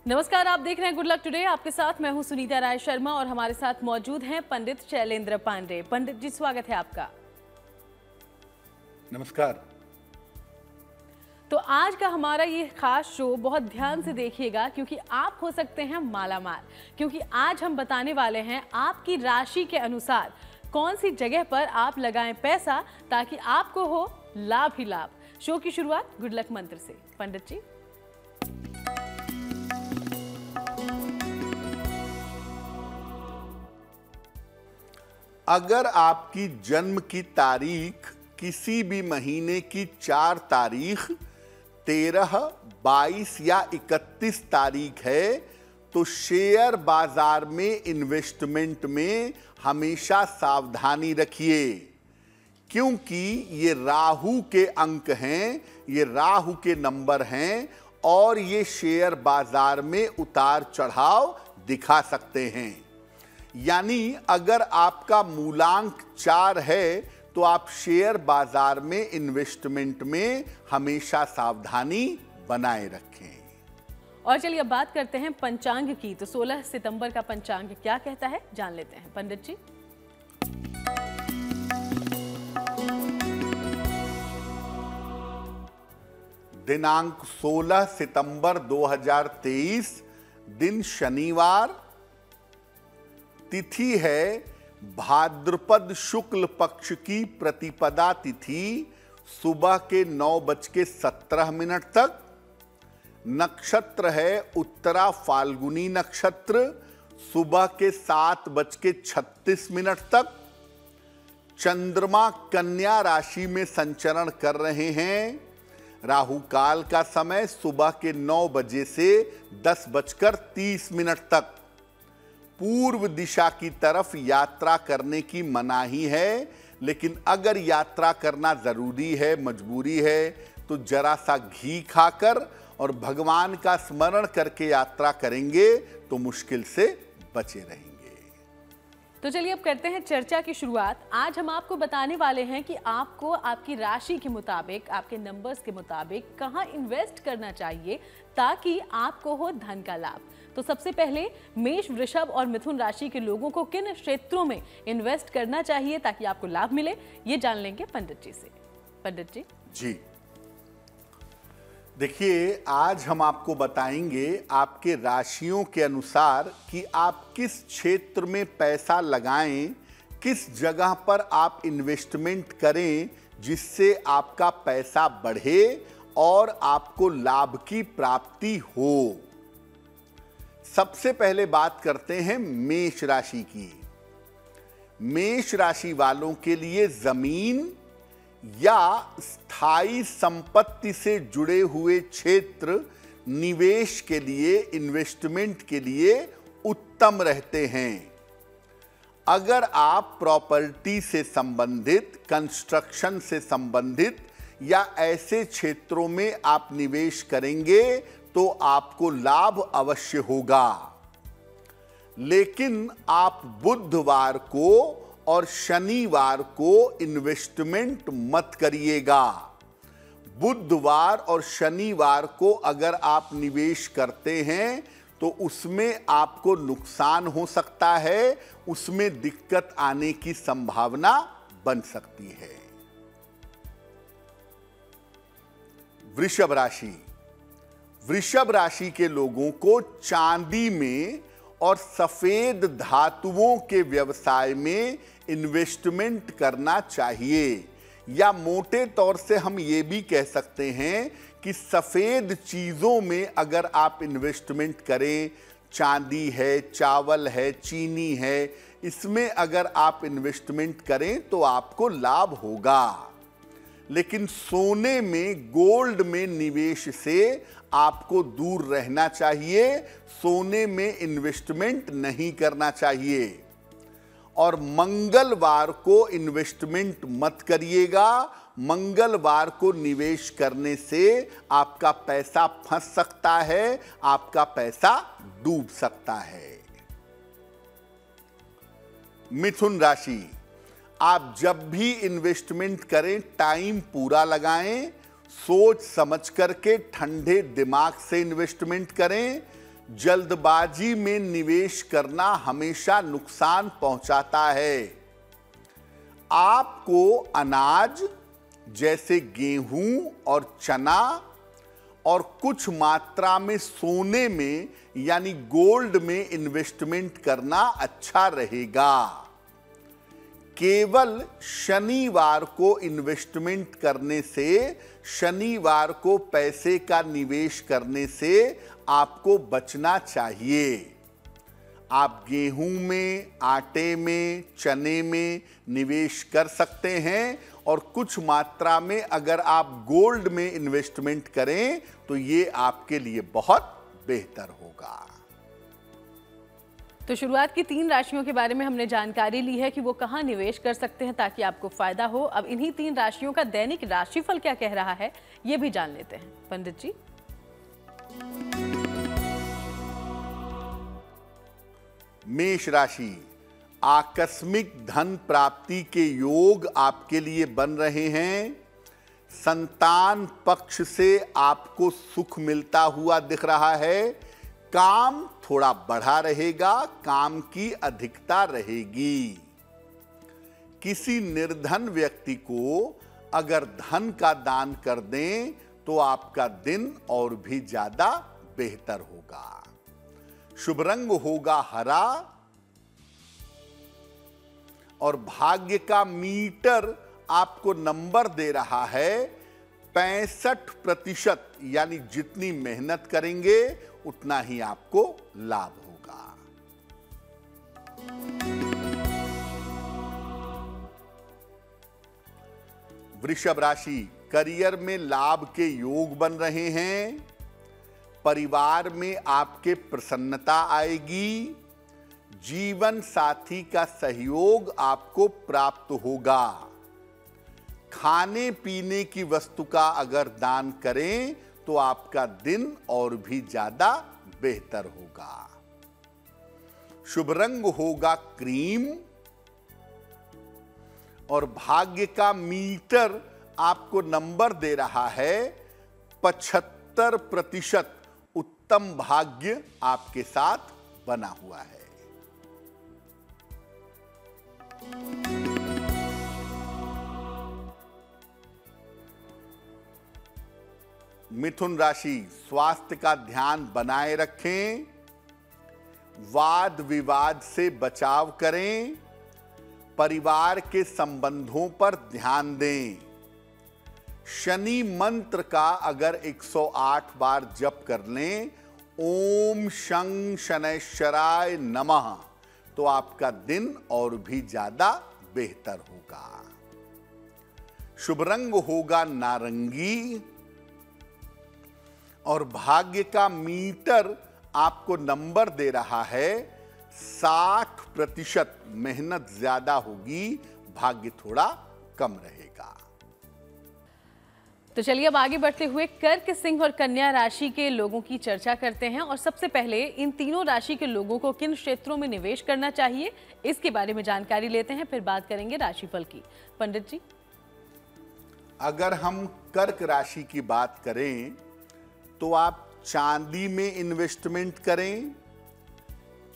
नमस्कार, आप देख रहे हैं गुड लक टुडे। आपके साथ मैं हूं सुनीता राय शर्मा और हमारे साथ मौजूद हैं पंडित शैलेंद्र पांडे। पंडित जी, स्वागत है आपका। नमस्कार। तो आज का हमारा ये खास शो बहुत ध्यान से देखिएगा, क्योंकि आप हो सकते हैं मालामाल। क्योंकि आज हम बताने वाले हैं आपकी राशि के अनुसार कौन सी जगह पर आप लगाएं पैसा ताकि आपको हो लाभ ही लाभ। शो की शुरुआत गुड लक मंत्र से। पंडित जी, अगर आपकी जन्म की तारीख किसी भी महीने की 4 तारीख, 13, 22 या 31 तारीख है तो शेयर बाजार में इन्वेस्टमेंट में हमेशा सावधानी रखिए, क्योंकि ये राहु के अंक हैं, ये राहु के नंबर हैं और ये शेयर बाजार में उतार चढ़ाव दिखा सकते हैं। यानी अगर आपका मूलांक 4 है तो आप शेयर बाजार में इन्वेस्टमेंट में हमेशा सावधानी बनाए रखें। और चलिए अब बात करते हैं पंचांग की। तो 16 सितंबर का पंचांग क्या कहता है, जान लेते हैं। पंडित जी, दिनांक 16 सितंबर 2023, दिन शनिवार, तिथि है भाद्रपद शुक्ल पक्ष की प्रतिपदा तिथि, सुबह के 9:17 तक। नक्षत्र है उत्तरा फाल्गुनी नक्षत्र, सुबह के 7:36 तक। चंद्रमा कन्या राशि में संचरण कर रहे हैं। राहु काल का समय सुबह के 9 बजे से 10:30 तक। पूर्व दिशा की तरफ यात्रा करने की मनाही है, लेकिन अगर यात्रा करना जरूरी है, मजबूरी है, तो जरा सा घी खाकर और भगवान का स्मरण करके यात्रा करेंगे तो मुश्किल से बचे रहेंगे। तो चलिए अब करते हैं चर्चा की शुरुआत। आज हम आपको बताने वाले हैं कि आपको आपकी राशि के मुताबिक, आपके नंबर्स के मुताबिक कहां इन्वेस्ट करना चाहिए ताकि आपको हो धन का लाभ। तो सबसे पहले मेष, वृषभ और मिथुन राशि के लोगों को किन क्षेत्रों में इन्वेस्ट करना चाहिए ताकि आपको लाभ मिले, ये जान लेंगे पंडित जी से। पंडित जी। जी, देखिए, आज हम आपको बताएंगे आपके राशियों के अनुसार कि आप किस क्षेत्र में पैसा लगाएं, किस जगह पर आप इन्वेस्टमेंट करें जिससे आपका पैसा बढ़े और आपको लाभ की प्राप्ति हो। सबसे पहले बात करते हैं मेष राशि की। मेष राशि वालों के लिए जमीन या स्थायी संपत्ति से जुड़े हुए क्षेत्र निवेश के लिए, इन्वेस्टमेंट के लिए उत्तम रहते हैं। अगर आप प्रॉपर्टी से संबंधित, कंस्ट्रक्शन से संबंधित या ऐसे क्षेत्रों में आप निवेश करेंगे तो आपको लाभ अवश्य होगा। लेकिन आप बुधवार को और शनिवार को इन्वेस्टमेंट मत करिएगा। बुधवार और शनिवार को अगर आप निवेश करते हैं तो उसमें आपको नुकसान हो सकता है, उसमें दिक्कत आने की संभावना बन सकती है। वृषभ राशि। वृषभ राशि के लोगों को चांदी में और सफेद धातुओं के व्यवसाय में इन्वेस्टमेंट करना चाहिए, या मोटे तौर से हम ये भी कह सकते हैं कि सफेद चीजों में अगर आप इन्वेस्टमेंट करें, चांदी है, चावल है, चीनी है, इसमें अगर आप इन्वेस्टमेंट करें तो आपको लाभ होगा। लेकिन सोने में, गोल्ड में निवेश से आपको दूर रहना चाहिए, सोने में इन्वेस्टमेंट नहीं करना चाहिए। और मंगलवार को इन्वेस्टमेंट मत करिएगा। मंगलवार को निवेश करने से आपका पैसा फंस सकता है, आपका पैसा डूब सकता है। मिथुन राशि, आप जब भी इन्वेस्टमेंट करें टाइम पूरा लगाएं, सोच समझ करके ठंडे दिमाग से इन्वेस्टमेंट करें। जल्दबाजी में निवेश करना हमेशा नुकसान पहुंचाता है। आपको अनाज जैसे गेहूं और चना और कुछ मात्रा में सोने में यानी गोल्ड में इन्वेस्टमेंट करना अच्छा रहेगा। केवल शनिवार को इन्वेस्टमेंट करने से, शनिवार को पैसे का निवेश करने से आपको बचना चाहिए। आप गेहूं में, आटे में, चने में निवेश कर सकते हैं और कुछ मात्रा में अगर आप गोल्ड में इन्वेस्टमेंट करें तो ये आपके लिए बहुत बेहतर होगा। तो शुरुआत की 3 राशियों के बारे में हमने जानकारी ली है कि वो कहाँ निवेश कर सकते हैं ताकि आपको फायदा हो। अब इन्हीं 3 राशियों का दैनिक राशिफल क्या कह रहा है ये भी जान लेते हैं। पंडित जी। मेष राशि, आकस्मिक धन प्राप्ति के योग आपके लिए बन रहे हैं। संतान पक्ष से आपको सुख मिलता हुआ दिख रहा है। काम थोड़ा बढ़ा रहेगा, काम की अधिकता रहेगी। किसी निर्धन व्यक्ति को अगर धन का दान कर दें तो आपका दिन और भी ज्यादा बेहतर होगा। शुभ रंग होगा हरा और भाग्य का मीटर आपको नंबर दे रहा है 65%, यानी जितनी मेहनत करेंगे उतना ही आपको लाभ होगा। वृषभ राशि, करियर में लाभ के योग बन रहे हैं। परिवार में आपके प्रसन्नता आएगी। जीवन साथी का सहयोग आपको प्राप्त होगा। खाने पीने की वस्तु का अगर दान करें तो आपका दिन और भी ज्यादा बेहतर होगा। शुभ रंग होगा क्रीम और भाग्य का मीटर आपको नंबर दे रहा है 75%। उत्तम भाग्य आपके साथ बना हुआ है। मिथुन राशि, स्वास्थ्य का ध्यान बनाए रखें। वाद विवाद से बचाव करें। परिवार के संबंधों पर ध्यान दें। शनि मंत्र का अगर 108 बार जप कर लें, ओम शं शनैश्चराय नमः, तो आपका दिन और भी ज्यादा बेहतर होगा। शुभ रंग होगा नारंगी और भाग्य का मीटर आपको नंबर दे रहा है 60%। मेहनत ज्यादा होगी, भाग्य थोड़ा कम रहेगा। तो चलिए अब आगे बढ़ते हुए कर्क, सिंह और कन्या राशि के लोगों की चर्चा करते हैं। और सबसे पहले इन तीनों राशि के लोगों को किन क्षेत्रों में निवेश करना चाहिए इसके बारे में जानकारी लेते हैं, फिर बात करेंगे राशिफल की। पंडित जी। अगर हम कर्क राशि की बात करें तो आप चांदी में इन्वेस्टमेंट करें,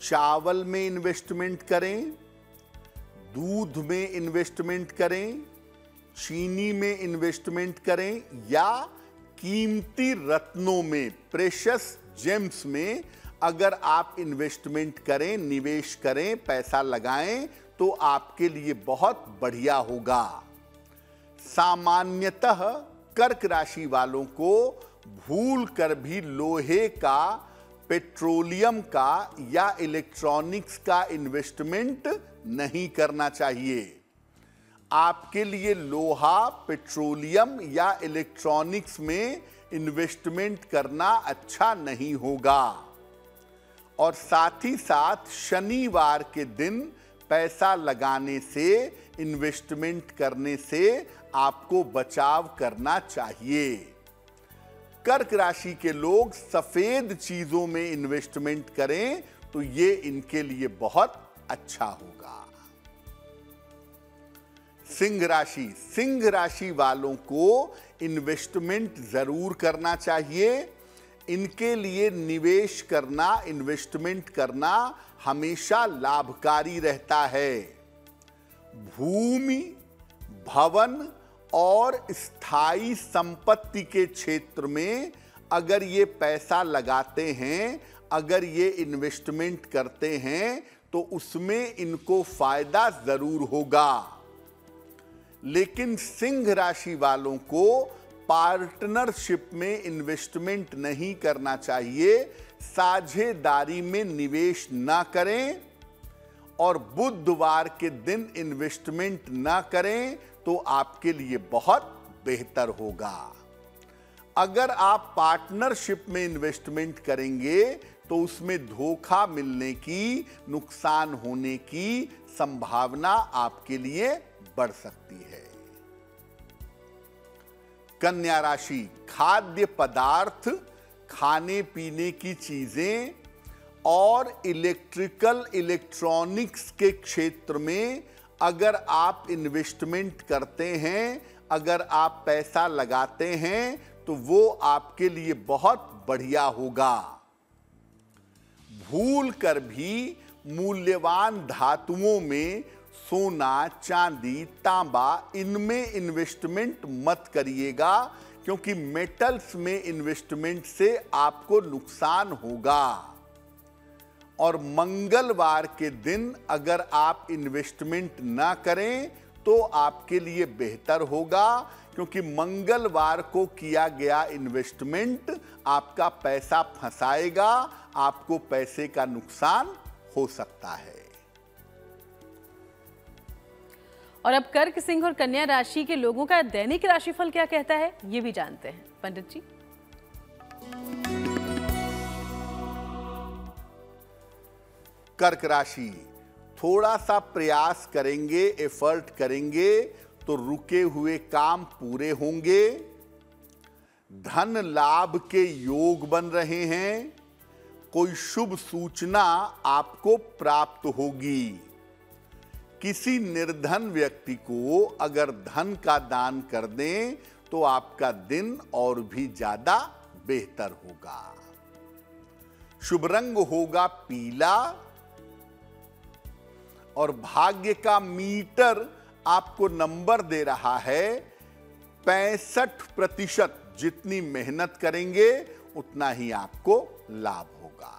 चावल में इन्वेस्टमेंट करें, दूध में इन्वेस्टमेंट करें, चीनी में इन्वेस्टमेंट करें या कीमती रत्नों में, प्रेशियस जेम्स में अगर आप इन्वेस्टमेंट करें, निवेश करें, पैसा लगाएं तो आपके लिए बहुत बढ़िया होगा। सामान्यतः कर्क राशि वालों को भूल कर भी लोहे का, पेट्रोलियम का या इलेक्ट्रॉनिक्स का इन्वेस्टमेंट नहीं करना चाहिए। आपके लिए लोहा, पेट्रोलियम या इलेक्ट्रॉनिक्स में इन्वेस्टमेंट करना अच्छा नहीं होगा। और साथ ही साथ शनिवार के दिन पैसा लगाने से, इन्वेस्टमेंट करने से आपको बचाव करना चाहिए। कर्क राशि के लोग सफेद चीजों में इन्वेस्टमेंट करें तो ये इनके लिए बहुत अच्छा होगा। सिंह राशि वालों को इन्वेस्टमेंट जरूर करना चाहिए। इनके लिए निवेश करना, इन्वेस्टमेंट करना हमेशा लाभकारी रहता है। भूमि, भवन और स्थायी संपत्ति के क्षेत्र में अगर ये पैसा लगाते हैं, अगर ये इन्वेस्टमेंट करते हैं, तो उसमें इनको फायदा जरूर होगा। लेकिन सिंह राशि वालों को पार्टनरशिप में इन्वेस्टमेंट नहीं करना चाहिए, साझेदारी में निवेश ना करें और बुधवार के दिन इन्वेस्टमेंट ना करें तो आपके लिए बहुत बेहतर होगा। अगर आप पार्टनरशिप में इन्वेस्टमेंट करेंगे तो उसमें धोखा मिलने की, नुकसान होने की संभावना आपके लिए बढ़ सकती है। कन्या राशि, खाद्य पदार्थ, खाने पीने की चीजें और इलेक्ट्रॉनिक्स के क्षेत्र में अगर आप इन्वेस्टमेंट करते हैं, अगर आप पैसा लगाते हैं तो वो आपके लिए बहुत बढ़िया होगा। भूल कर भी मूल्यवान धातुओं में सोना, चांदी, तांबा, इनमें इन्वेस्टमेंट मत करिएगा, क्योंकि मेटल्स में इन्वेस्टमेंट से आपको नुकसान होगा। और मंगलवार के दिन अगर आप इन्वेस्टमेंट ना करें तो आपके लिए बेहतर होगा, क्योंकि मंगलवार को किया गया इन्वेस्टमेंट आपका पैसा फंसाएगा, आपको पैसे का नुकसान हो सकता है। और अब कर्क, सिंह और कन्या राशि के लोगों का दैनिक राशिफल क्या कहता है, ये भी जानते हैं पंडित जी। कर्क राशि, थोड़ा सा प्रयास करेंगे, एफर्ट करेंगे तो रुके हुए काम पूरे होंगे। धन लाभ के योग बन रहे हैं। कोई शुभ सूचना आपको प्राप्त होगी। किसी निर्धन व्यक्ति को अगर धन का दान कर दें तो आपका दिन और भी ज्यादा बेहतर होगा। शुभ रंग होगा पीला और भाग्य का मीटर आपको नंबर दे रहा है 65%। जितनी मेहनत करेंगे उतना ही आपको लाभ होगा।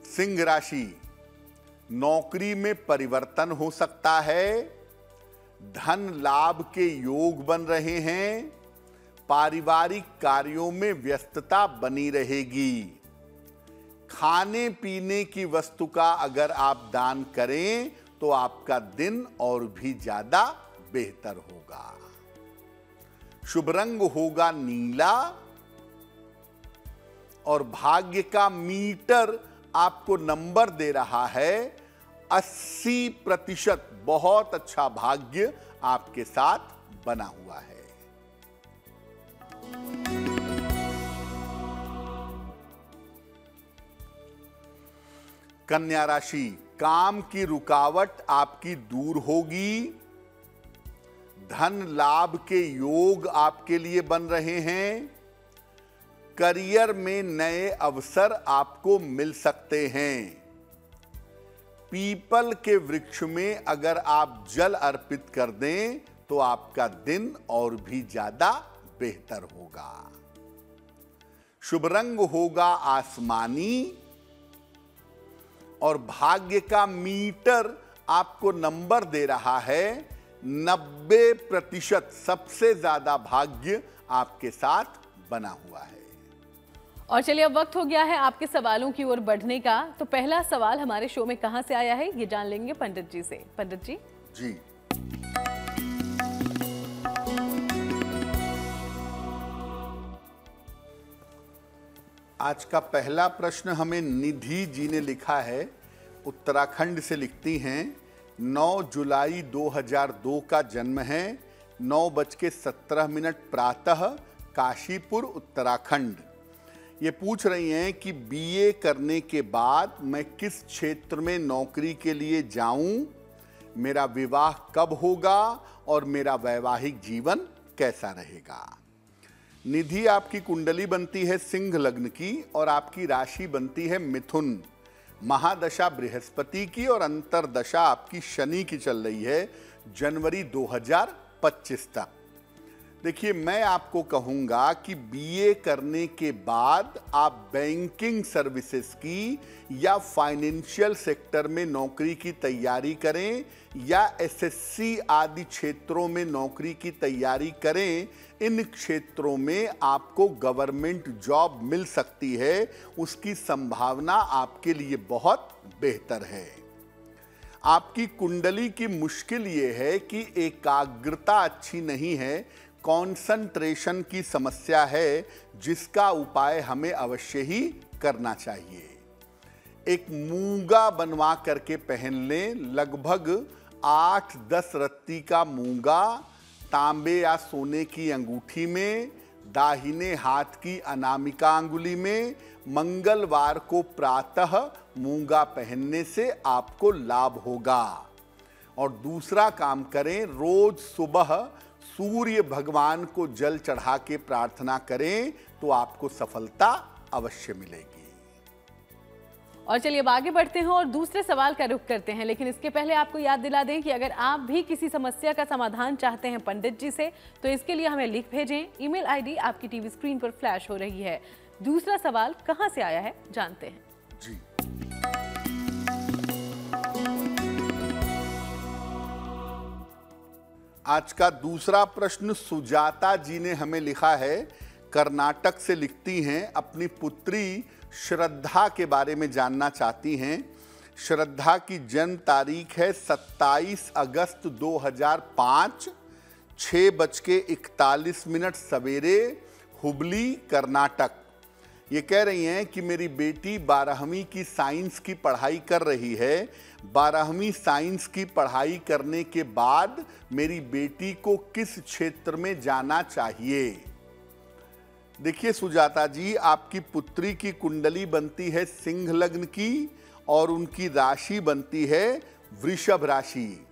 सिंह राशि, नौकरी में परिवर्तन हो सकता है। धन लाभ के योग बन रहे हैं। पारिवारिक कार्यों में व्यस्तता बनी रहेगी। खाने पीने की वस्तु का अगर आप दान करें तो आपका दिन और भी ज्यादा बेहतर होगा। शुभ रंग होगा नीला और भाग्य का मीटर आपको नंबर दे रहा है 80%। बहुत अच्छा भाग्य आपके साथ बना हुआ है। कन्या राशि, काम की रुकावट आपकी दूर होगी। धन लाभ के योग आपके लिए बन रहे हैं। करियर में नए अवसर आपको मिल सकते हैं। पीपल के वृक्ष में अगर आप जल अर्पित कर दें तो आपका दिन और भी ज्यादा बेहतर होगा। शुभ रंग होगा आसमानी और भाग्य का मीटर आपको नंबर दे रहा है 90%। सबसे ज्यादा भाग्य आपके साथ बना हुआ है। और चलिए अब वक्त हो गया है आपके सवालों की ओर बढ़ने का। तो पहला सवाल हमारे शो में कहां से आया है ये जान लेंगे पंडित जी से। पंडित जी। जी, आज का पहला प्रश्न हमें निधि जी ने लिखा है। उत्तराखंड से लिखती हैं। 9 जुलाई 2002 का जन्म है। 9:17 प्रातः, काशीपुर उत्तराखंड। ये पूछ रही हैं कि बीए करने के बाद मैं किस क्षेत्र में नौकरी के लिए जाऊं, मेरा विवाह कब होगा और मेरा वैवाहिक जीवन कैसा रहेगा। निधि आपकी कुंडली बनती है सिंह लग्न की और आपकी राशि बनती है मिथुन। महादशा बृहस्पति की और अंतरदशा आपकी शनि की चल रही है जनवरी 2025 तक। देखिए, मैं आपको कहूंगा कि बीए करने के बाद आप बैंकिंग सर्विसेज की या फाइनेंशियल सेक्टर में नौकरी की तैयारी करें या एसएससी आदि क्षेत्रों में नौकरी की तैयारी करें। इन क्षेत्रों में आपको गवर्नमेंट जॉब मिल सकती है, उसकी संभावना आपके लिए बहुत बेहतर है। आपकी कुंडली की मुश्किल ये है कि एकाग्रता अच्छी नहीं है, कंसंट्रेशन की समस्या है, जिसका उपाय हमें अवश्य ही करना चाहिए। एक मूंगा बनवा करके पहन लें, लगभग 8-10 रत्ती का मूंगा तांबे या सोने की अंगूठी में, दाहिने हाथ की अनामिका अंगुली में। मंगलवार को प्रातः मूंगा पहनने से आपको लाभ होगा। और दूसरा काम करें, रोज सुबह सूर्य भगवान को जल चढ़ा के प्रार्थना करें तो आपको सफलता अवश्य मिलेगी। और चलिए अब आगे बढ़ते हैं और दूसरे सवाल का रुख करते हैं, लेकिन इसके पहले आपको याद दिला दें कि अगर आप भी किसी समस्या का समाधान चाहते हैं पंडित जी से, तो इसके लिए हमें लिख भेजें। ईमेल आईडी आपकी टीवी स्क्रीन पर फ्लैश हो रही है। दूसरा सवाल कहां से आया है जानते हैं जी। आज का दूसरा प्रश्न सुजाता जी ने हमें लिखा है, कर्नाटक से लिखती हैं, अपनी पुत्री श्रद्धा के बारे में जानना चाहती हैं। श्रद्धा की जन्म तारीख है 27 अगस्त 2005, 6:41 सवेरे, हुबली, कर्नाटक। ये कह रही हैं कि मेरी बेटी 12वीं की साइंस की पढ़ाई कर रही है। 12वीं साइंस की पढ़ाई करने के बाद मेरी बेटी को किस क्षेत्र में जाना चाहिए। देखिए सुजाता जी, आपकी पुत्री की कुंडली बनती है सिंह लग्न की और उनकी राशि बनती है वृषभ राशि।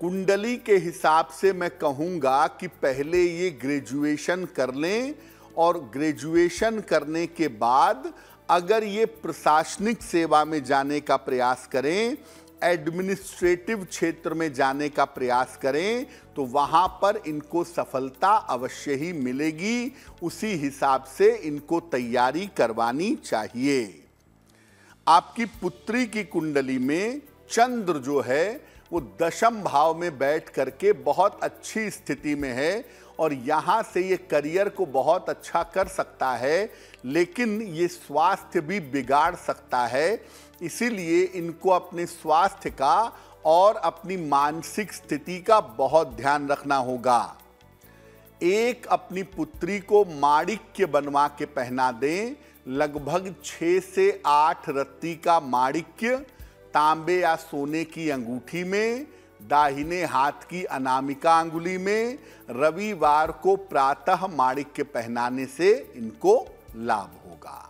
कुंडली के हिसाब से मैं कहूँगा कि पहले ये ग्रेजुएशन कर लें और ग्रेजुएशन करने के बाद अगर ये प्रशासनिक सेवा में जाने का प्रयास करें, एडमिनिस्ट्रेटिव क्षेत्र में जाने का प्रयास करें, तो वहाँ पर इनको सफलता अवश्य ही मिलेगी। उसी हिसाब से इनको तैयारी करवानी चाहिए। आपकी पुत्री की कुंडली में चंद्र जो है वो दशम भाव में बैठ करके बहुत अच्छी स्थिति में है और यहाँ से ये करियर को बहुत अच्छा कर सकता है, लेकिन ये स्वास्थ्य भी बिगाड़ सकता है। इसीलिए इनको अपने स्वास्थ्य का और अपनी मानसिक स्थिति का बहुत ध्यान रखना होगा। एक अपनी पुत्री को माणिक्य बनवा के पहना दें, लगभग 6 से 8 रत्ती का माणिक्य तांबे या सोने की अंगूठी में, दाहिने हाथ की अनामिका अंगुली में। रविवार को प्रातः माणिक्य पहनाने से इनको लाभ होगा।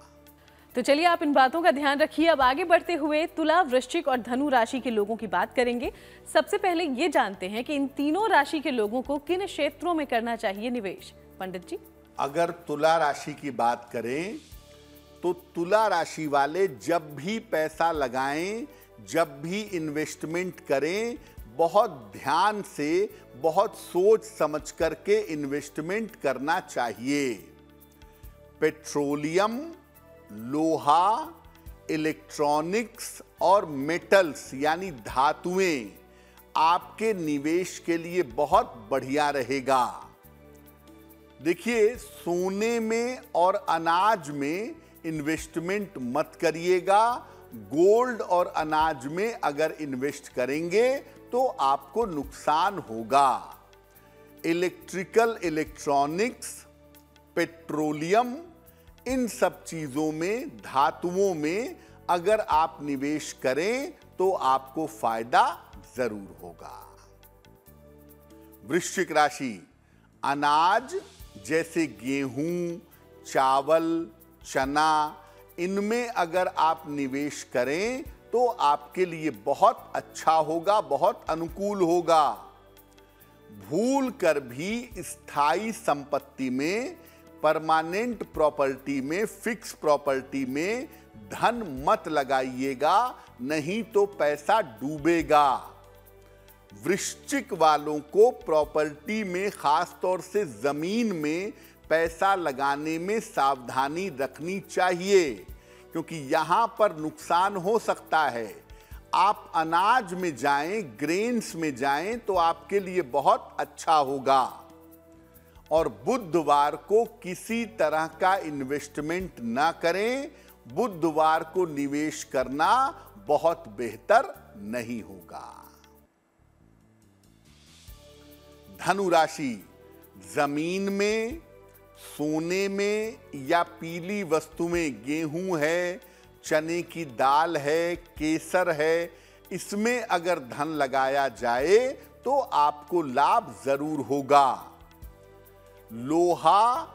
तो चलिए आप इन बातों का ध्यान रखिए। अब आगे बढ़ते हुए तुला, वृश्चिक और धनु राशि के लोगों की बात करेंगे। सबसे पहले ये जानते हैं कि इन तीनों राशि के लोगों को किन क्षेत्रों में करना चाहिए निवेश। पंडित जी, अगर तुला राशि की बात करें तो तुला राशि वाले जब भी पैसा लगाएं, जब भी इन्वेस्टमेंट करें, बहुत ध्यान से, बहुत सोच समझ करके इन्वेस्टमेंट करना चाहिए। पेट्रोलियम, लोहा, इलेक्ट्रॉनिक्स और मेटल्स यानी धातुएं आपके निवेश के लिए बहुत बढ़िया रहेगा। देखिए, सोने में और अनाज में इन्वेस्टमेंट मत करिएगा। गोल्ड और अनाज में अगर इन्वेस्ट करेंगे तो आपको नुकसान होगा। इलेक्ट्रिकल, इलेक्ट्रॉनिक्स, पेट्रोलियम, इन सब चीजों में, धातुओं में अगर आप निवेश करें तो आपको फायदा जरूर होगा। वृश्चिक राशि, अनाज जैसे गेहूं, चावल, चना, इनमें अगर आप निवेश करें तो आपके लिए बहुत अच्छा होगा, बहुत अनुकूल होगा। भूल कर भी स्थायी संपत्ति में, परमानेंट प्रॉपर्टी में, फिक्स प्रॉपर्टी में धन मत लगाइएगा, नहीं तो पैसा डूबेगा। वृश्चिक वालों को प्रॉपर्टी में, खास तौर से जमीन में पैसा लगाने में सावधानी रखनी चाहिए, क्योंकि यहां पर नुकसान हो सकता है। आप अनाज में जाएं, ग्रेन्स में जाएं तो आपके लिए बहुत अच्छा होगा। और बुधवार को किसी तरह का इन्वेस्टमेंट ना करें, बुधवार को निवेश करना बहुत बेहतर नहीं होगा। धनु राशि, जमीन में, सोने में या पीली वस्तु में, गेहूं है, चने की दाल है, केसर है, इसमें अगर धन लगाया जाए तो आपको लाभ जरूर होगा। लोहा,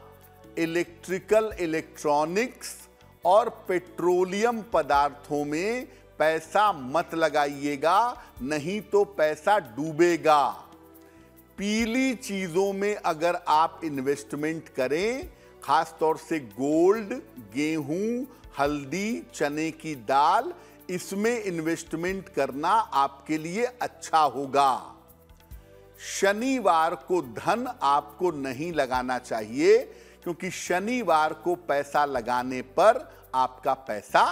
इलेक्ट्रिकल, इलेक्ट्रॉनिक्स और पेट्रोलियम पदार्थों में पैसा मत लगाइएगा, नहीं तो पैसा डूबेगा। पीली चीजों में अगर आप इन्वेस्टमेंट करें, खास तौर से गोल्ड, गेहूं, हल्दी, चने की दाल, इसमें इन्वेस्टमेंट करना आपके लिए अच्छा होगा। शनिवार को धन आपको नहीं लगाना चाहिए, क्योंकि शनिवार को पैसा लगाने पर आपका पैसा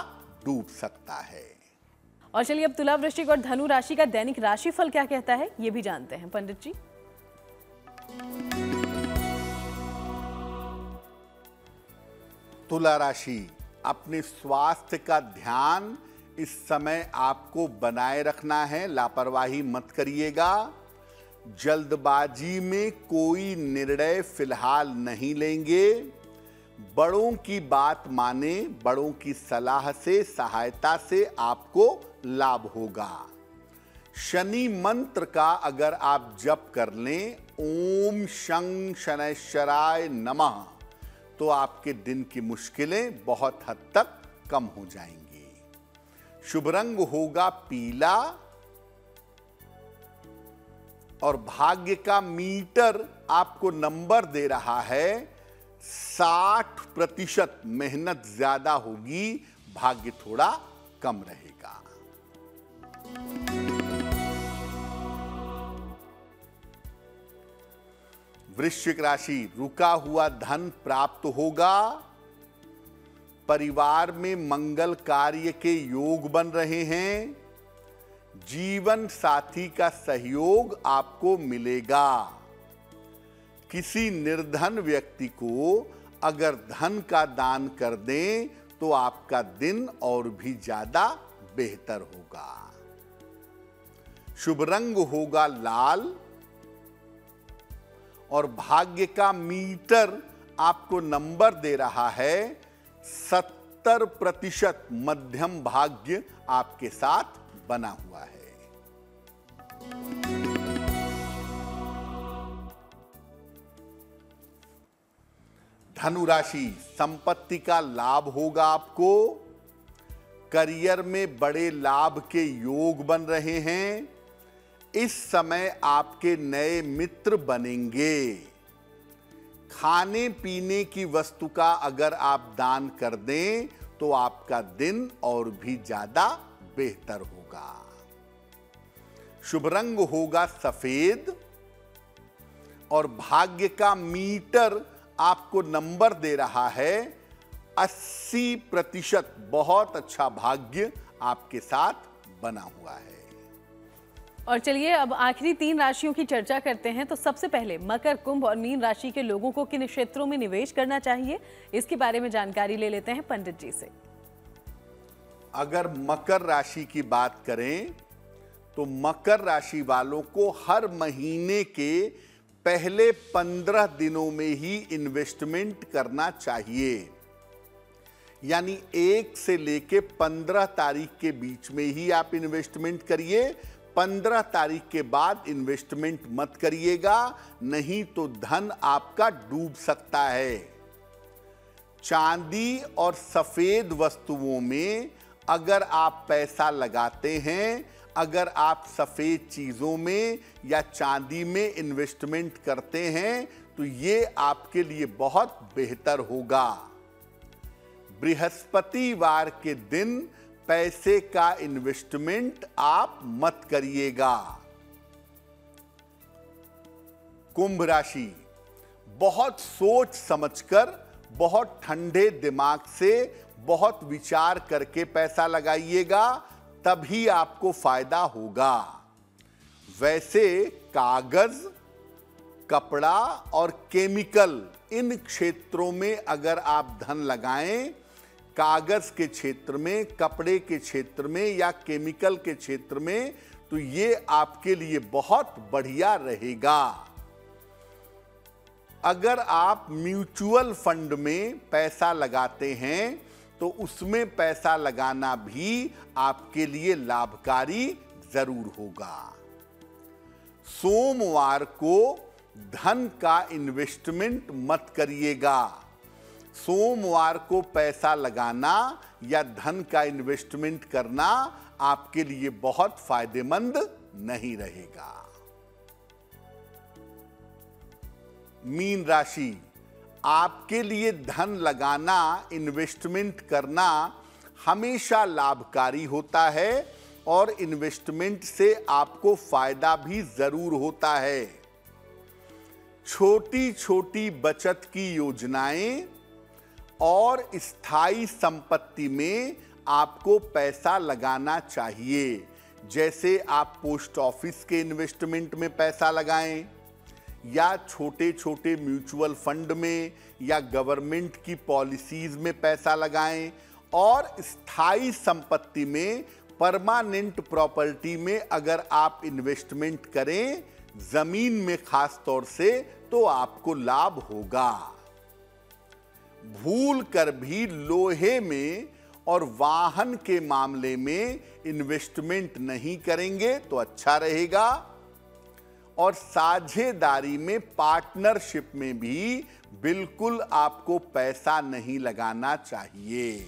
डूब सकता है। और चलिए अब तुला, वृश्चिक और धनु राशि का दैनिक राशिफल क्या कहता है, ये भी जानते हैं पंडित जी। तुला राशि, अपने स्वास्थ्य का ध्यान इस समय आपको बनाए रखना है, लापरवाही मत करिएगा। जल्दबाजी में कोई निर्णय फिलहाल नहीं लेंगे। बड़ों की बात माने, बड़ों की सलाह से, सहायता से आपको लाभ होगा। शनि मंत्र का अगर आप जप कर लें, ओम शं शनैश्चराय नमः, तो आपके दिन की मुश्किलें बहुत हद तक कम हो जाएंगी। शुभ रंग होगा पीला और भाग्य का मीटर आपको नंबर दे रहा है 60%। मेहनत ज्यादा होगी, भाग्य थोड़ा कम रहेगा। वृश्चिक राशि, रुका हुआ धन प्राप्त होगा। परिवार में मंगल कार्य के योग बन रहे हैं। जीवन साथी का सहयोग आपको मिलेगा। किसी निर्धन व्यक्ति को अगर धन का दान कर दें तो आपका दिन और भी ज्यादा बेहतर होगा। शुभ रंग होगा लाल और भाग्य का मीटर आपको नंबर दे रहा है 70%। मध्यम भाग्य आपके साथ बना हुआ है। धनु राशि, संपत्ति का लाभ होगा आपको। करियर में बड़े लाभ के योग बन रहे हैं। इस समय आपके नए मित्र बनेंगे। खाने पीने की वस्तु का अगर आप दान कर दें तो आपका दिन और भी ज्यादा बेहतर होगा। शुभ रंग होगा सफेद और भाग्य का मीटर आपको नंबर दे रहा है 80%। बहुत अच्छा भाग्य आपके साथ बना हुआ है। और चलिए अब आखिरी 3 राशियों की चर्चा करते हैं। तो सबसे पहले मकर, कुंभ और मीन राशि के लोगों को किन क्षेत्रों में निवेश करना चाहिए, इसके बारे में जानकारी ले लेते हैं पंडित जी से। अगर मकर राशि की बात करें तो मकर राशि वालों को हर महीने के पहले 15 दिनों में ही इन्वेस्टमेंट करना चाहिए। यानी 1 से लेके 15 तारीख के बीच में ही आप इन्वेस्टमेंट करिए। 15 तारीख के बाद इन्वेस्टमेंट मत करिएगा, नहीं तो धन आपका डूब सकता है। चांदी और सफेद वस्तुओं में अगर आप पैसा लगाते हैं, अगर आप सफेद चीजों में या चांदी में इन्वेस्टमेंट करते हैं तो ये आपके लिए बहुत बेहतर होगा। बृहस्पतिवार के दिन पैसे का इन्वेस्टमेंट आप मत करिएगा। कुंभ राशि, बहुत सोच समझकर, बहुत ठंडे दिमाग से, बहुत विचार करके पैसा लगाइएगा, तभी आपको फायदा होगा। वैसे कागज, कपड़ा और केमिकल, इन क्षेत्रों में अगर आप धन लगाएं, कागज के क्षेत्र में, कपड़े के क्षेत्र में या केमिकल के क्षेत्र में, तो ये आपके लिए बहुत बढ़िया रहेगा। अगर आप म्यूचुअल फंड में पैसा लगाते हैं तो उसमें पैसा लगाना भी आपके लिए लाभकारी जरूर होगा। सोमवार को धन का इन्वेस्टमेंट मत करिएगा। सोमवार को पैसा लगाना या धन का इन्वेस्टमेंट करना आपके लिए बहुत फायदेमंद नहीं रहेगा। मीन राशि, आपके लिए धन लगाना, इन्वेस्टमेंट करना हमेशा लाभकारी होता है और इन्वेस्टमेंट से आपको फायदा भी जरूर होता है। छोटी छोटी बचत की योजनाएं और स्थायी संपत्ति में आपको पैसा लगाना चाहिए। जैसे आप पोस्ट ऑफिस के इन्वेस्टमेंट में पैसा लगाएं या छोटे छोटे म्यूचुअल फंड में या गवर्नमेंट की पॉलिसीज में पैसा लगाएं और स्थायी संपत्ति में, परमानेंट प्रॉपर्टी में अगर आप इन्वेस्टमेंट करें, जमीन में खास तौर से, तो आपको लाभ होगा। भूल कर भी लोहे में और वाहन के मामले में इन्वेस्टमेंट नहीं करेंगे तो अच्छा रहेगा। और साझेदारी में, पार्टनरशिप में भी बिल्कुल आपको पैसा नहीं लगाना चाहिए।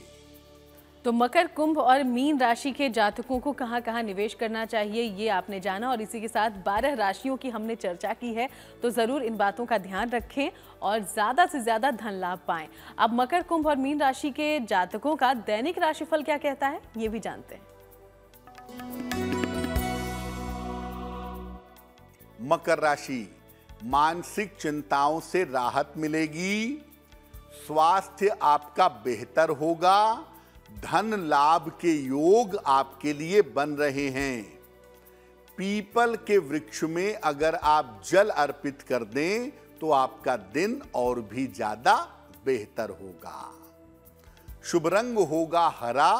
तो मकर, कुंभ और मीन राशि के जातकों को कहां कहां निवेश करना चाहिए ये आपने जाना और इसी के साथ 12 राशियों की हमने चर्चा की है। तो जरूर इन बातों का ध्यान रखें और ज्यादा से ज्यादा धन लाभ पाएं। अब मकर, कुंभ और मीन राशि के जातकों का दैनिक राशिफल क्या कहता है ये भी जानते हैं। मकर राशि, मानसिक चिंताओं से राहत मिलेगी, स्वास्थ्य आपका बेहतर होगा, धन लाभ के योग आपके लिए बन रहे हैं। पीपल के वृक्ष में अगर आप जल अर्पित कर दें तो आपका दिन और भी ज्यादा बेहतर होगा। शुभ रंग होगा हरा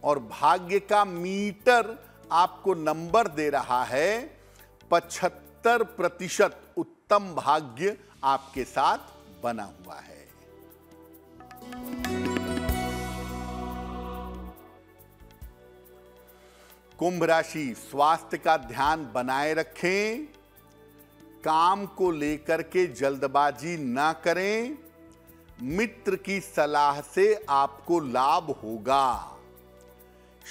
और भाग्य का मीटर आपको नंबर दे रहा है 75%। उत्तम भाग्य आपके साथ बना हुआ है। कुंभ राशि, स्वास्थ्य का ध्यान बनाए रखें, काम को लेकर के जल्दबाजी ना करें, मित्र की सलाह से आपको लाभ होगा।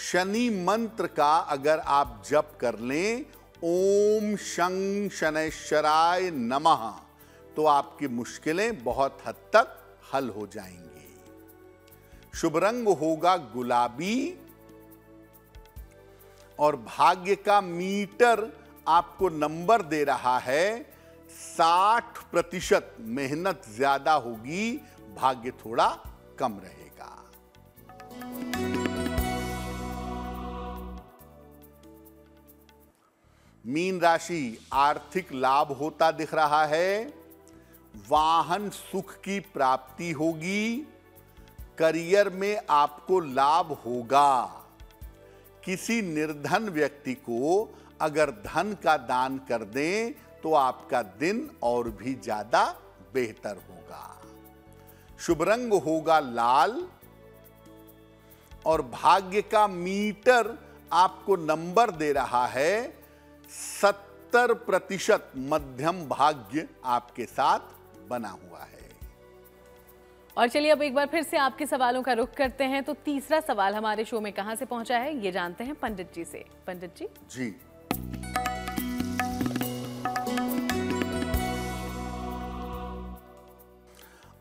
शनि मंत्र का अगर आप जप कर लें, ओम शं शनैश्चराय नमः, तो आपकी मुश्किलें बहुत हद तक हल हो जाएंगी। शुभ रंग होगा गुलाबी और भाग्य का मीटर आपको नंबर दे रहा है 60%। मेहनत ज्यादा होगी, भाग्य थोड़ा कम रहेगा। मीन राशि, आर्थिक लाभ होता दिख रहा है, वाहन सुख की प्राप्ति होगी, करियर में आपको लाभ होगा। किसी निर्धन व्यक्ति को अगर धन का दान कर दें तो आपका दिन और भी ज्यादा बेहतर होगा। शुभ रंग होगा लाल और भाग्य का मीटर आपको नंबर दे रहा है 70%। मध्यम भाग्य आपके साथ बना हुआ है। और चलिए अब एक बार फिर से आपके सवालों का रुख करते हैं। तो तीसरा सवाल हमारे शो में कहां से पहुंचा है, ये जानते हैं पंडित जी से। पंडित जी जी,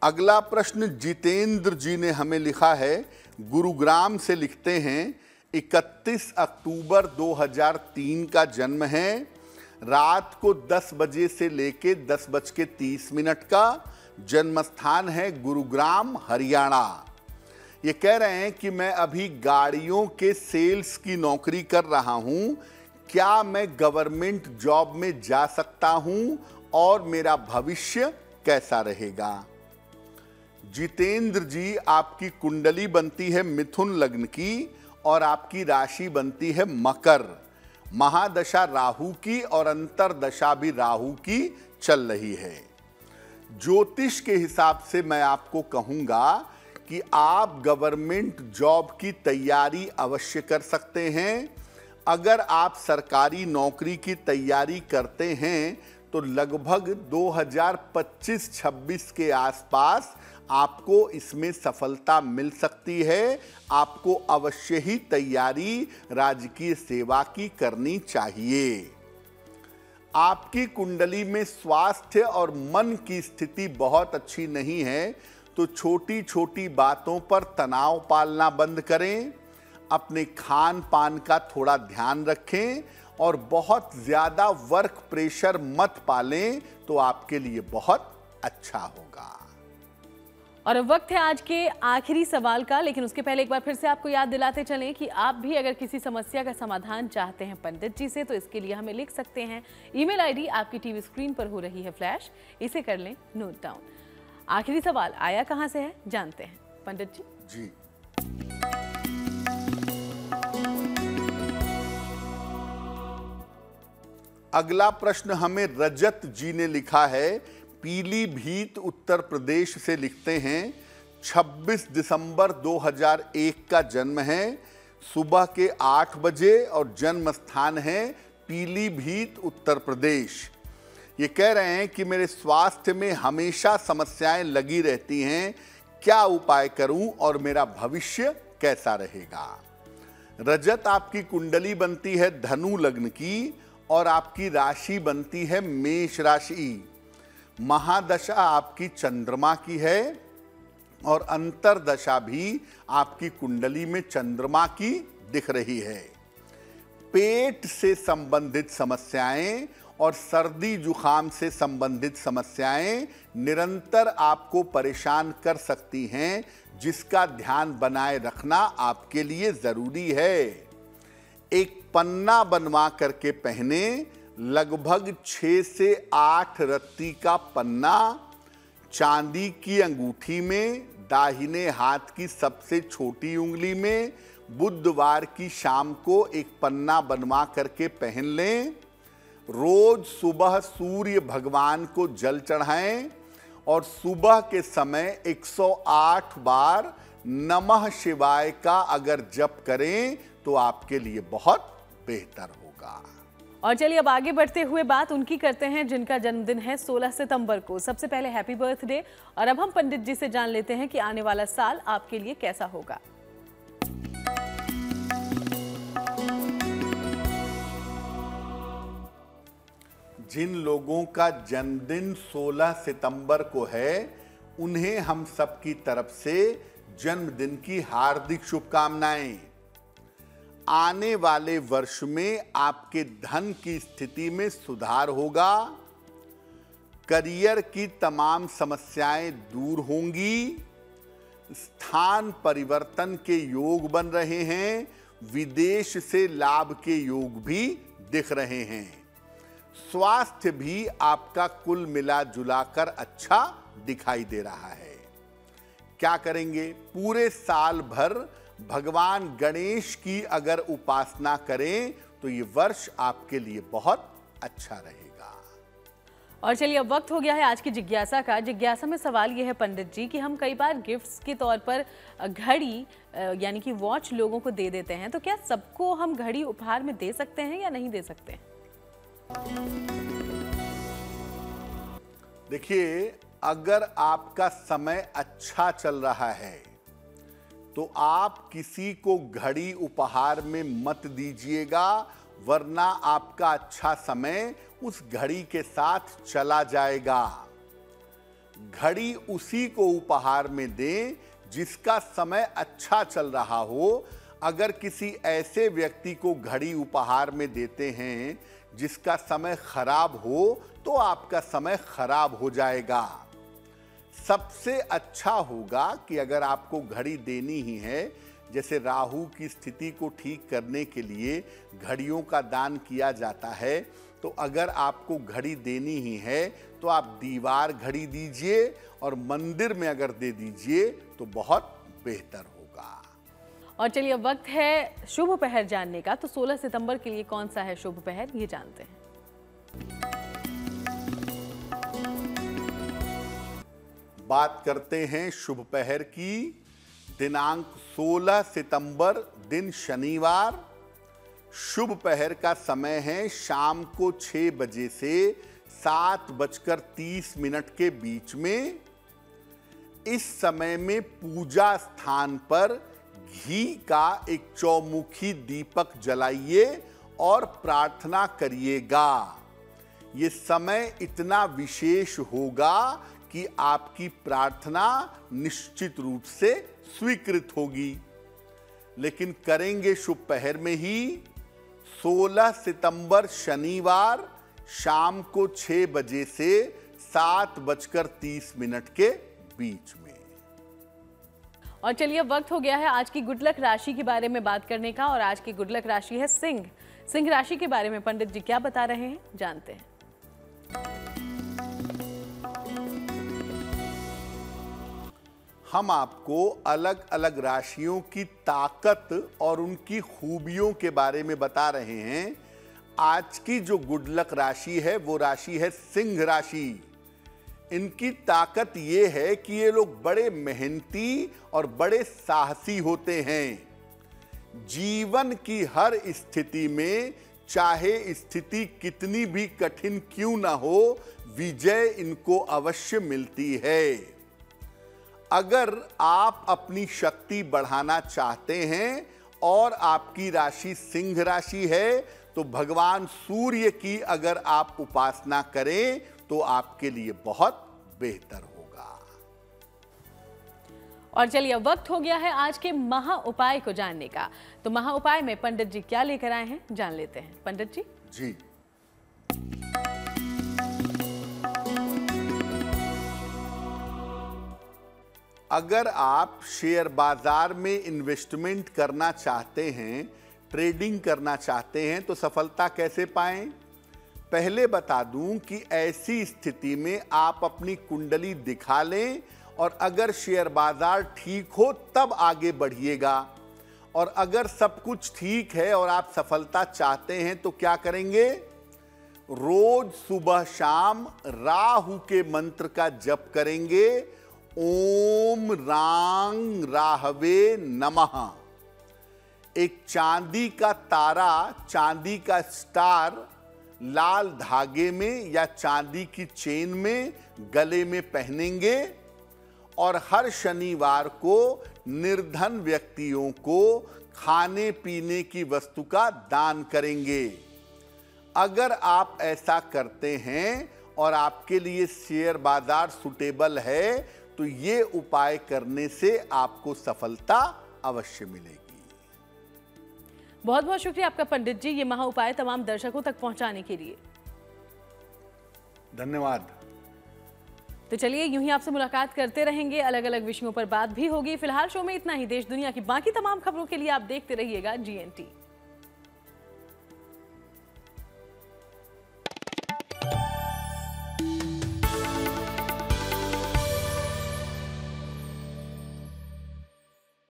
अगला प्रश्न जितेंद्र जी ने हमें लिखा है, गुरुग्राम से लिखते हैं 31 अक्टूबर 2003 का जन्म है, रात को 10 बजे से लेके 10:30 का जन्म स्थान है गुरुग्राम हरियाणा। ये कह रहे हैं कि मैं अभी गाड़ियों के सेल्स की नौकरी कर रहा हूं, क्या मैं गवर्नमेंट जॉब में जा सकता हूं और मेरा भविष्य कैसा रहेगा। जितेंद्र जी, आपकी कुंडली बनती है मिथुन लग्न की और आपकी राशि बनती है मकर। महादशा राहु की और अंतरदशा भी राहु की चल रही है। ज्योतिष के हिसाब से मैं आपको कहूंगा कि आप गवर्नमेंट जॉब की तैयारी अवश्य कर सकते हैं। अगर आप सरकारी नौकरी की तैयारी करते हैं तो लगभग 2025-26 के आसपास आपको इसमें सफलता मिल सकती है। आपको अवश्य ही तैयारी राजकीय सेवा की करनी चाहिए। आपकी कुंडली में स्वास्थ्य और मन की स्थिति बहुत अच्छी नहीं है, तो छोटी छोटी बातों पर तनाव पालना बंद करें, अपने खान पान का थोड़ा ध्यान रखें और बहुत ज़्यादा वर्क प्रेशर मत पालें, तो आपके लिए बहुत अच्छा होगा। और अब वक्त है आज के आखिरी सवाल का, लेकिन उसके पहले एक बार फिर से आपको याद दिलाते चलें कि आप भी अगर किसी समस्या का समाधान चाहते हैं पंडित जी से, तो इसके लिए हमें लिख सकते हैं। ईमेल आईडी आपकी टीवी स्क्रीन पर हो रही है फ्लैश, इसे कर लें नोट डाउन। आखिरी सवाल आया कहां से है, जानते हैं पंडित जी। जी, अगला प्रश्न हमें रजत जी ने लिखा है, पीलीभीत उत्तर प्रदेश से लिखते हैं, 26 दिसंबर 2001 का जन्म है, सुबह के 8 बजे और जन्म स्थान है पीलीभीत उत्तर प्रदेश। ये कह रहे हैं कि मेरे स्वास्थ्य में हमेशा समस्याएं लगी रहती हैं, क्या उपाय करूं और मेरा भविष्य कैसा रहेगा। रजत, आपकी कुंडली बनती है धनु लग्न की और आपकी राशि बनती है मेष राशि। महादशा आपकी चंद्रमा की है और अंतरदशा भी आपकी कुंडली में चंद्रमा की दिख रही है। पेट से संबंधित समस्याएं और सर्दी जुखाम से संबंधित समस्याएं निरंतर आपको परेशान कर सकती हैं, जिसका ध्यान बनाए रखना आपके लिए जरूरी है। एक पन्ना बनवा करके पहने, लगभग 6 से 8 रत्ती का पन्ना चांदी की अंगूठी में, दाहिने हाथ की सबसे छोटी उंगली में, बुधवार की शाम को एक पन्ना बनवा करके पहन लें। रोज सुबह सूर्य भगवान को जल चढ़ाएं और सुबह के समय 108 बार नमः शिवाय का अगर जप करें तो आपके लिए बहुत बेहतर होगा। और चलिए अब आगे बढ़ते हुए बात उनकी करते हैं जिनका जन्मदिन है 16 सितंबर को। सबसे पहले हैप्पी बर्थडे। और अब हम पंडित जी से जान लेते हैं कि आने वाला साल आपके लिए कैसा होगा। जिन लोगों का जन्मदिन 16 सितंबर को है, उन्हें हम सबकी तरफ से जन्मदिन की हार्दिक शुभकामनाएं। आने वाले वर्ष में आपके धन की स्थिति में सुधार होगा, करियर की तमाम समस्याएं दूर होंगी, स्थान परिवर्तन के योग बन रहे हैं, विदेश से लाभ के योग भी दिख रहे हैं। स्वास्थ्य भी आपका कुल मिला जुलाकर अच्छा दिखाई दे रहा है। क्या करेंगे? पूरे साल भर भगवान गणेश की अगर उपासना करें तो ये वर्ष आपके लिए बहुत अच्छा रहेगा। और चलिए अब वक्त हो गया है आज की जिज्ञासा का। जिज्ञासा में सवाल ये है पंडित जी कि हम कई बार गिफ्ट्स के तौर पर घड़ी यानी कि वॉच लोगों को दे देते हैं, तो क्या सबको हम घड़ी उपहार में दे सकते हैं या नहीं दे सकते? देखिए, अगर आपका समय अच्छा चल रहा है तो आप किसी को घड़ी उपहार में मत दीजिएगा, वरना आपका अच्छा समय उस घड़ी के साथ चला जाएगा। घड़ी उसी को उपहार में दें जिसका समय अच्छा चल रहा हो। अगर किसी ऐसे व्यक्ति को घड़ी उपहार में देते हैं जिसका समय खराब हो तो आपका समय खराब हो जाएगा। सबसे अच्छा होगा कि अगर आपको घड़ी देनी ही है, जैसे राहु की स्थिति को ठीक करने के लिए घड़ियों का दान किया जाता है, तो अगर आपको घड़ी देनी ही है तो आप दीवार घड़ी दीजिए और मंदिर में अगर दे दीजिए तो बहुत बेहतर होगा। और चलिए अब वक्त है शुभ पहर जानने का। तो 16 सितंबर के लिए कौन सा है शुभ पहर, ये जानते हैं। बात करते हैं शुभ पहर की। दिनांक 16 सितंबर, दिन शनिवार। शुभ पहर का समय है शाम को 6 बजे से 7:30 के बीच में। इस समय में पूजा स्थान पर घी का एक चौमुखी दीपक जलाइए और प्रार्थना करिएगा। ये समय इतना विशेष होगा कि आपकी प्रार्थना निश्चित रूप से स्वीकृत होगी। लेकिन करेंगे शुभ पहर में ही। 16 सितंबर शनिवार शाम को 6 बजे से 7:30 के बीच में। और चलिए अब वक्त हो गया है आज की गुड लक राशि के बारे में बात करने का। और आज की गुड लक राशि है सिंह। सिंह राशि के बारे में पंडित जी क्या बता रहे हैं, जानते हैं। हम आपको अलग अलग राशियों की ताकत और उनकी खूबियों के बारे में बता रहे हैं। आज की जो गुड लक राशि है वो राशि है सिंह राशि। इनकी ताकत ये है कि ये लोग बड़े मेहनती और बड़े साहसी होते हैं। जीवन की हर स्थिति में, चाहे स्थिति कितनी भी कठिन क्यों ना हो, विजय इनको अवश्य मिलती है। अगर आप अपनी शक्ति बढ़ाना चाहते हैं और आपकी राशि सिंह राशि है तो भगवान सूर्य की अगर आप उपासना करें तो आपके लिए बहुत बेहतर होगा। और चलिए अब वक्त हो गया है आज के महा उपाय को जानने का। तो महा उपाय में पंडित जी क्या लेकर आए हैं, जान लेते हैं। पंडित जी। जी, अगर आप शेयर बाजार में इन्वेस्टमेंट करना चाहते हैं, ट्रेडिंग करना चाहते हैं, तो सफलता कैसे पाएं? पहले बता दूं कि ऐसी स्थिति में आप अपनी कुंडली दिखा लें और अगर शेयर बाजार ठीक हो तब आगे बढ़िएगा। और अगर सब कुछ ठीक है और आप सफलता चाहते हैं तो क्या करेंगे? रोज सुबह शाम राहु के मंत्र का जप करेंगे। ओम रांग राहवे नमः। एक चांदी का तारा, चांदी का स्टार लाल धागे में या चांदी की चेन में गले में पहनेंगे और हर शनिवार को निर्धन व्यक्तियों को खाने पीने की वस्तु का दान करेंगे। अगर आप ऐसा करते हैं और आपके लिए शेयर बाजार सुटेबल है तो ये उपाय करने से आपको सफलता अवश्य मिलेगी। बहुत बहुत शुक्रिया आपका पंडित जी, ये महा उपाय तमाम दर्शकों तक पहुंचाने के लिए। धन्यवाद। तो चलिए यूं ही आपसे मुलाकात करते रहेंगे, अलग अलग विषयों पर बात भी होगी। फिलहाल शो में इतना ही। देश दुनिया की बाकी तमाम खबरों के लिए आप देखते रहिएगा GNT।